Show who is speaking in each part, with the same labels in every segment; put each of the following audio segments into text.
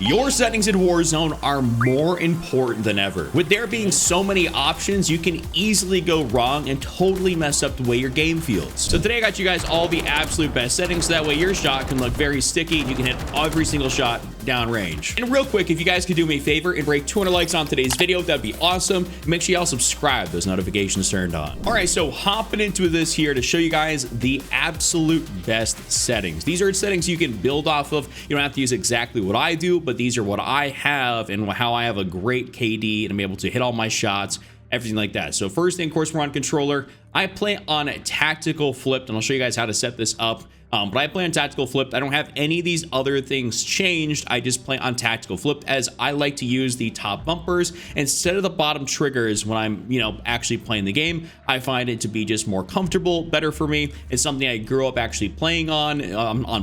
Speaker 1: Your settings in Warzone are more important than ever. With there being so many options, you can easily go wrong and totally mess up the way your game feels. So today I got you guys all the absolute best settings, so that way your shot can look very sticky and you can hit every single shot downrange. And real quick, if you guys could do me a favor and break 200 likes on today's video, that'd be awesome. Make sure y'all subscribe, those notifications turned on. All right, so hopping into this here to show you guys the absolute best settings. These are settings you can build off of. You don't have to use exactly what I do, but these are what I have and how I have a great KD and I'm able to hit all my shots, everything like that. So first thing, of course, we're on controller. I play on a tactical flipped, and I'll show you guys how to set this up. But I play on tactical flipped. I don't have any of these other things changed. I just play on tactical flipped, as I like to use the top bumpers instead of the bottom triggers when I'm, actually playing the game. I find it to be just more comfortable, better for me. It's something I grew up actually playing on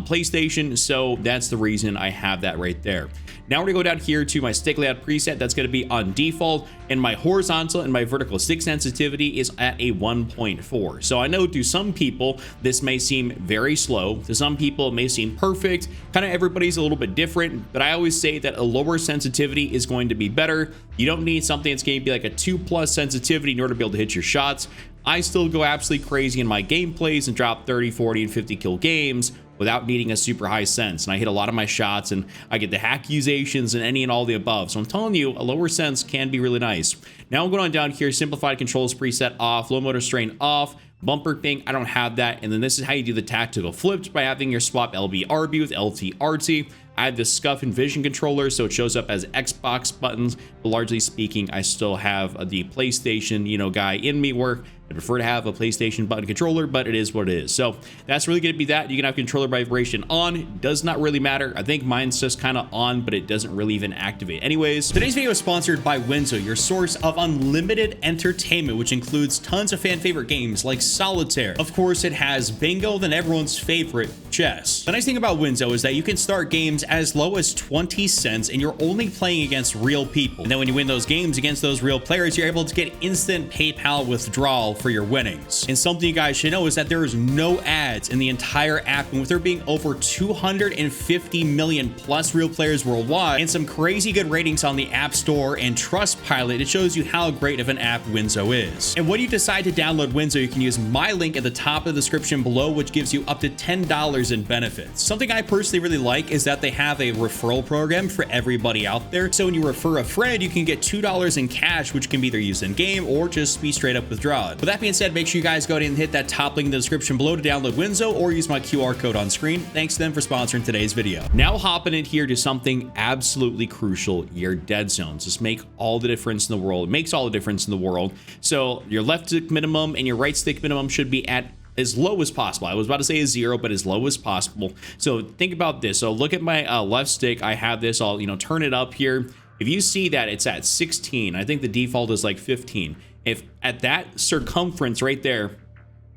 Speaker 1: PlayStation, so that's the reason I have that right there. Now we're gonna go down here to my stick layout preset. That's gonna be on default, and my horizontal and my vertical stick sensitivity is at a 1.4. So I know to some people this may seem very slow, to some people it may seem perfect. Kind of everybody's a little bit different, but I always say that a lower sensitivity is going to be better. You don't need something that's going to be like a 2+ sensitivity in order to be able to hit your shots. I still go absolutely crazy in my gameplays and drop 30, 40, and 50 kill games without needing a super high sense, and I hit a lot of my shots and I get the accusations and any and all the above. So I'm telling you, a lower sense can be really nice. Now I'm going on down here, simplified controls preset off, low motor strain off, bumper ping, I don't have that. And then this is how you do the tactical flips, by having your swap LB RB with LT RT. I have the scuff and vision controller, so it shows up as Xbox buttons, but largely speaking, I still have the PlayStation, guy in me, where I prefer to have a PlayStation button controller, but it is what it is. So that's really going to be that. You can have controller vibration on, does not really matter. I think mine's just kind of on, but it doesn't really even activate. Anyways, today's video is sponsored by Warzone, your source of unlimited entertainment, which includes tons of fan favorite games like Solitaire. Of course, it has bingo, then everyone's favorite, chess. The nice thing about Warzone is that you can start games as low as 20 cents and you're only playing against real people. And then when you win those games against those real players, you're able to get instant PayPal withdrawal for your winnings. And something you guys should know is that there is no ads in the entire app, and with there being over 250 million plus real players worldwide and some crazy good ratings on the App Store and Trustpilot, it shows you how great of an app Warzone is. And when you decide to download Warzone, you can use my link at the top of the description below, which gives you up to $10 in benefits. Something I personally really like is that they have a referral program for everybody out there. So when you refer a friend, you can get $2 in cash, which can be either used in game or just be straight up withdrawn. With that being said, make sure you guys go ahead and hit that top link in the description below to download Warzone, or use my QR code on screen. Thanks to them for sponsoring today's video. Now hopping in here to something absolutely crucial, your dead zones. Just make all the difference in the world. It makes all the difference in the world. So your left stick minimum and your right stick minimum should be at as low as possible. I was about to say a 0, but as low as possible. So think about this. So look at my left stick. I have this, I'll turn it up here. If you see that it's at 16, I think the default is like 15. If at that circumference right there,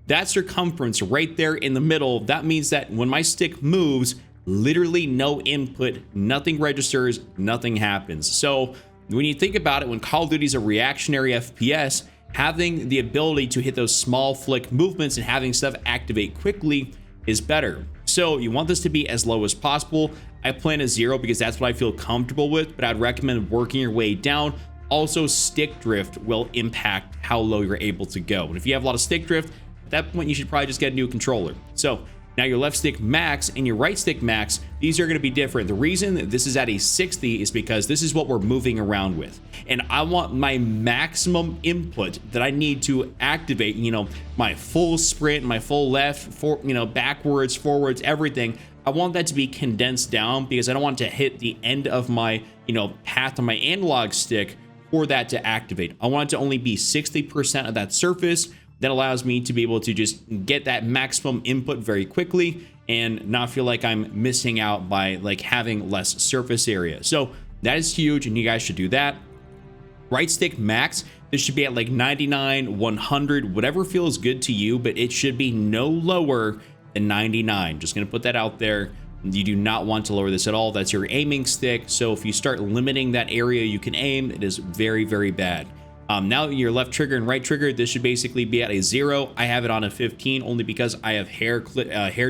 Speaker 1: that circumference right there in the middle, that means that when my stick moves, literally no input, nothing registers, nothing happens. So when you think about it, when Call of Duty is a reactionary FPS, having the ability to hit those small flick movements and having stuff activate quickly is better. So you want this to be as low as possible. I plan a 0 because that's what I feel comfortable with, but I'd recommend working your way down. Also, stick drift will impact how low you're able to go. And if you have a lot of stick drift, at that point you should probably just get a new controller. So now your left stick max and your right stick max, these are going to be different. The reason this is at a 60 is because this is what we're moving around with. And I want my maximum input that I need to activate, my full sprint, my full left, backwards, forwards, everything. I want that to be condensed down because I don't want to hit the end of my, path on my analog stick for that to activate. I want it to only be 60% of that surface. That allows me to be able to just get that maximum input very quickly and not feel like I'm missing out by having less surface area. So that is huge, and you guys should do that. Right stick max, this should be at 99, 100, whatever feels good to you, but it should be no lower than 99. Just gonna put that out there. You do not want to lower this at all. That's your aiming stick. So if you start limiting that area you can aim, it is very, very bad. Now your left trigger and right trigger, this should basically be at a 0. I have it on a 15 only because I have hair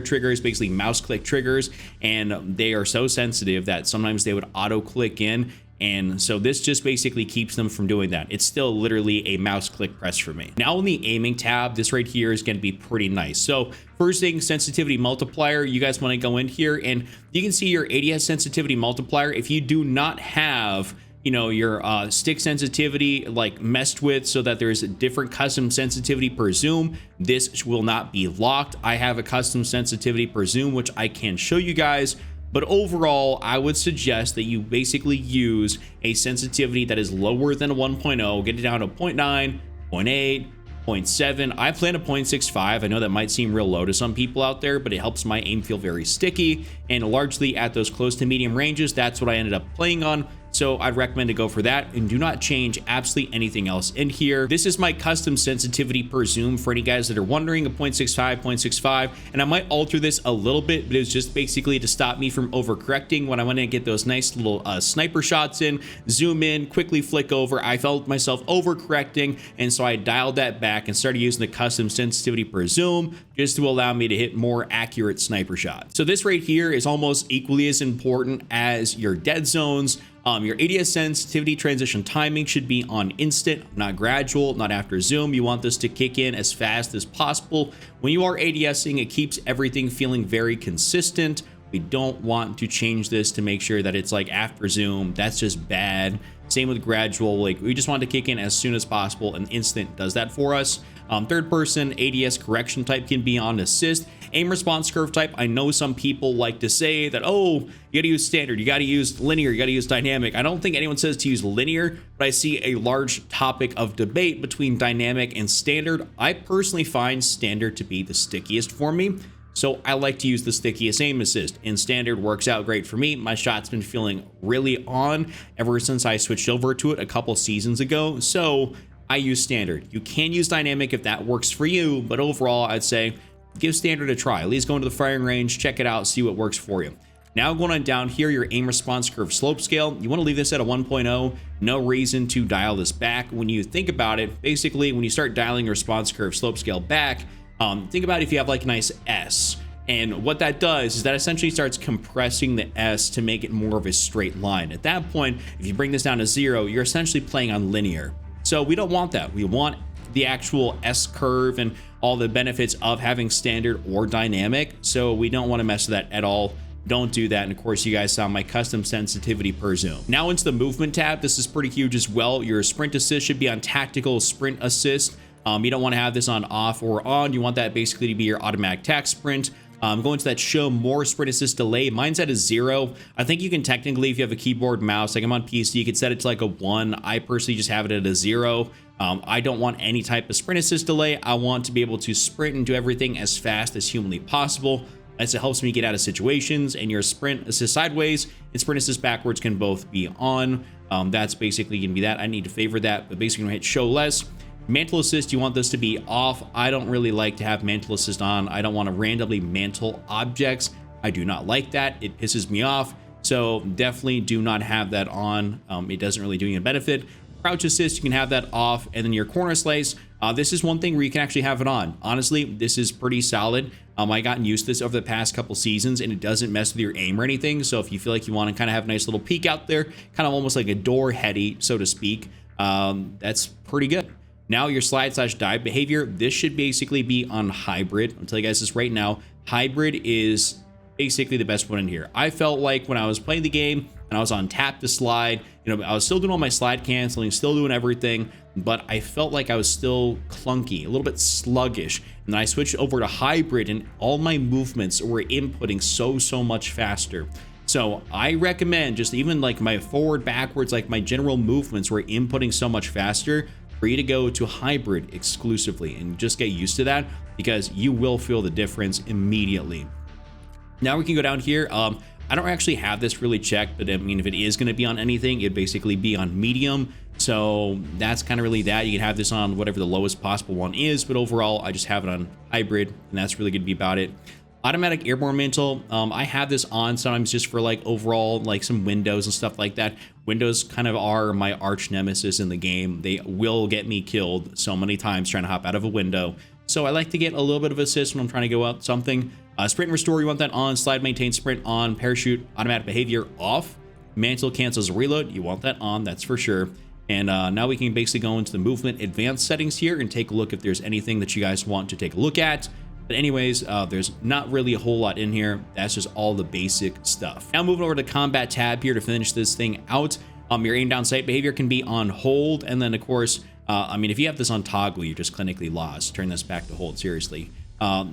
Speaker 1: triggers, basically mouse click triggers, and they are so sensitive that sometimes they would auto click in. And so this just basically keeps them from doing that. It's still literally a mouse click press for me. Now in the aiming tab, this right here is going to be pretty nice. So first thing, sensitivity multiplier, you guys want to go in here and you can see your ADS sensitivity multiplier. If you do not have, you know, your stick sensitivity like messed with so that there's a different custom sensitivity per zoom, this will not be locked. I have a custom sensitivity per zoom, which I can show you guys. But overall, I would suggest that you basically use a sensitivity that is lower than a 1.0, get it down to 0.9, 0.8, 0.7. I plan a 0.65. I know that might seem real low to some people out there, but it helps my aim feel very sticky. And largely at those close to medium ranges, that's what I ended up playing on. So I'd recommend to go for that and do not change absolutely anything else in here. This is my custom sensitivity per zoom for any guys that are wondering, a 0.65, 0.65. And I might alter this a little bit, but it's just basically to stop me from overcorrecting when I want to get those nice little sniper shots in, zoom in, quickly flick over. I felt myself overcorrecting, and so I dialed that back and started using the custom sensitivity per zoom just to allow me to hit more accurate sniper shots. So this right here is almost equally as important as your dead zones. Your ADS sensitivity transition timing should be on instant, not gradual, not after zoom. You want this to kick in as fast as possible. When you are ADSing, it keeps everything feeling very consistent. We don't want to change this to make sure that it's like after zoom. That's just bad. Same with gradual. Like, we just want to kick in as soon as possible, and instant does that for us. Third person ADS correction type can be on assist. Aim response curve type, I know some people like to say that, oh, you got to use standard, you got to use linear, you got to use dynamic. I don't think anyone says to use linear, but I see a large topic of debate between dynamic and standard. I personally find standard to be the stickiest for me, so I like to use the stickiest aim assist, and standard works out great for me. My shot's been feeling really on ever since I switched over to it a couple seasons ago, so I use standard. You can use dynamic if that works for you, but overall I'd say give standard a try. At least go into the firing range, check it out, see what works for you. Now going on down here, your aim response curve slope scale, you want to leave this at a 1.0. No reason to dial this back. When you think about it, basically when you start dialing your response curve slope scale back, think about if you have like a nice S. And what that does is that essentially starts compressing the S to make it more of a straight line. At that point, if you bring this down to 0, you're essentially playing on linear. So we don't want that. We want the actual S curve and all the benefits of having standard or dynamic. So we don't want to mess with that at all. Don't do that. And of course, you guys saw my custom sensitivity per zoom. Now into the movement tab. This is pretty huge as well. Your sprint assist should be on tactical sprint assist. You don't want to have this on off or on. You want that basically to be your automatic tac sprint. Going to that show more sprint assist delay. Mine's at a 0. I think you can technically, if you have a keyboard mouse, like I'm on PC, you could set it to like a 1. I personally just have it at a 0. I don't want any type of sprint assist delay. I want to be able to sprint and do everything as fast as humanly possible, as it helps me get out of situations. And your sprint assist sideways and sprint assist backwards can both be on. That's basically going to be that. I need to favor that, but basically I'm going to hit show less. Mantle assist, you want this to be off. I don't really like to have mantle assist on. I don't want to randomly mantle objects. I do not like that. It pisses me off. So definitely do not have that on. It doesn't really do you a benefit. Crouch assist, you can have that off. And then your corner slice, this is one thing where you can actually have it on. Honestly, this is pretty solid. I gotten used to this over the past couple seasons, and it doesn't mess with your aim or anything. So if you feel like you want to kind of have a nice little peek out there, kind of almost like a door heady, so to speak, that's pretty good. Now your slide/dive behavior, this should basically be on hybrid. I'll tell you guys this right now. Hybrid is basically the best one in here. I felt like when I was playing the game and I was on tap to slide, you know, I was still doing all my slide canceling, still doing everything, but I felt like I was still clunky, a little bit sluggish. And then I switched over to hybrid and all my movements were inputting so much faster. So I recommend just even like my forward, backwards, like my general movements were inputting so much faster for you to go to hybrid exclusively and just get used to that, because you will feel the difference immediately. Now we can go down here. I don't actually have this really checked, but I mean, if it is going to be on anything, it'd basically be on medium. So that's kind of really that. You can have this on whatever the lowest possible one is, but overall, I just have it on hybrid, and that's really going to be about it. Automatic airborne mantle, I have this on sometimes just for like overall like some windows and stuff like that. Windows kind of are my arch nemesis in the game. They will get me killed so many times trying to hop out of a window. So I like to get a little bit of assist when I'm trying to go out something. Sprint and restore, you want that on. Slide, maintain, sprint on. Parachute, automatic behavior off. Mantle cancels reload, you want that on, that's for sure. And now we can basically go into the movement advanced settings here and take a look if there's anything that you guys want to take a look at. But anyways, there's not really a whole lot in here. That's just all the basic stuff. Now moving over to combat tab here to finish this thing out. Your aim down sight behavior can be on hold. And then of course, I mean, if you have this on toggle, you're just clinically lost. Turn this back to hold, seriously.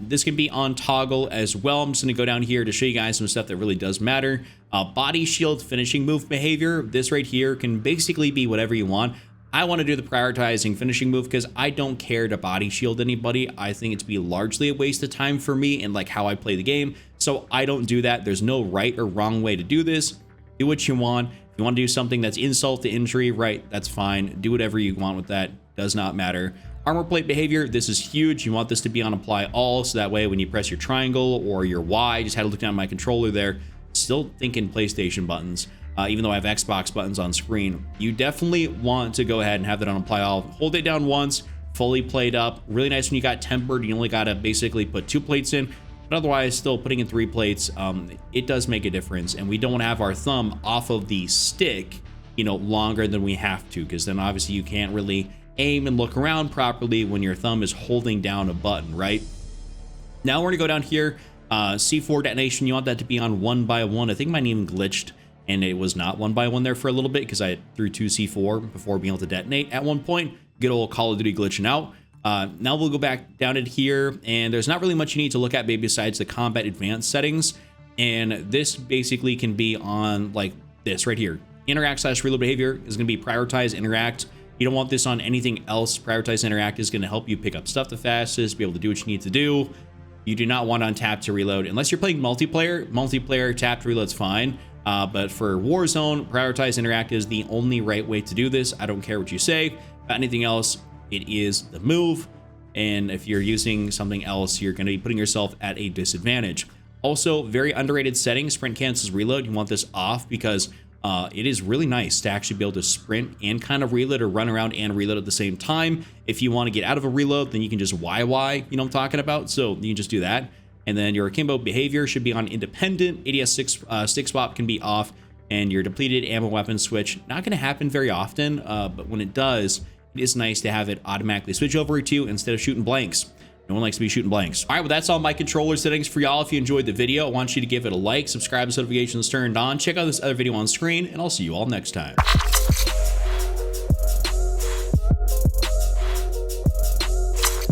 Speaker 1: This can be on toggle as well. I'm just going to go down here to show you guys some stuff that really does matter. Body shield finishing move behavior. This right here can basically be whatever you want. I want to do the prioritizing finishing move because I don't care to body shield anybody. I think it's be largely a waste of time for me and like how I play the game. So I don't do that. There's no right or wrong way to do this. Do what you want. If you want to do something that's insult to injury, right, that's fine. Do whatever you want with that. Does not matter. Armor plate behavior, this is huge. You want this to be on apply all, so that way when you press your triangle or your Y, just had to look down my controller there, still thinking PlayStation buttons, even though I have Xbox buttons on screen. You definitely want to go ahead and have that on apply all. Hold it down once, fully played up. Really nice when you got tempered, you only got to basically put 2 plates in, but otherwise still putting in 3 plates, it does make a difference. And we don't want to have our thumb off of the stick, you know, longer than we have to, because then obviously you can't really aim and look around properly when your thumb is holding down a button, right? Now we're gonna go down here, C4 detonation, you want that to be on 1 by 1. I think mine even glitched and it was not 1 by 1 there for a little bit because I threw 2 C4 before being able to detonate at one point. Good old Call of Duty glitching out. Now we'll go back down in here and there's not really much you need to look at, maybe besides the combat advanced settings. And this basically can be on like this right here. Interact / reload behavior is gonna be prioritize interact. You don't want this on anything else. Prioritize interact is going to help you pick up stuff the fastest, be able to do what you need to do. You do not want on tap to reload unless you're playing multiplayer. Multiplayer tap to reload's fine, but for Warzone, prioritize interact is the only right way to do this. I don't care what you say. Anything else, it is the move. And if you're using something else, you're going to be putting yourself at a disadvantage. Also, very underrated setting, sprint cancels reload. You want this off because it is really nice to actually be able to sprint and kind of reload or run around and reload at the same time. If you want to get out of a reload, then you can just YY, you know what I'm talking about? So you can just do that. And then your akimbo behavior should be on independent. ADS stick swap can be off, and your depleted ammo weapon switch, not going to happen very often, but when it does, it is nice to have it automatically switch over to instead of shooting blanks. No one likes to be shooting blanks. All right, well, that's all my controller settings for y'all. If you enjoyed the video, I want you to give it a like, subscribe, notifications turned on. Check out this other video on screen, and I'll see you all next time.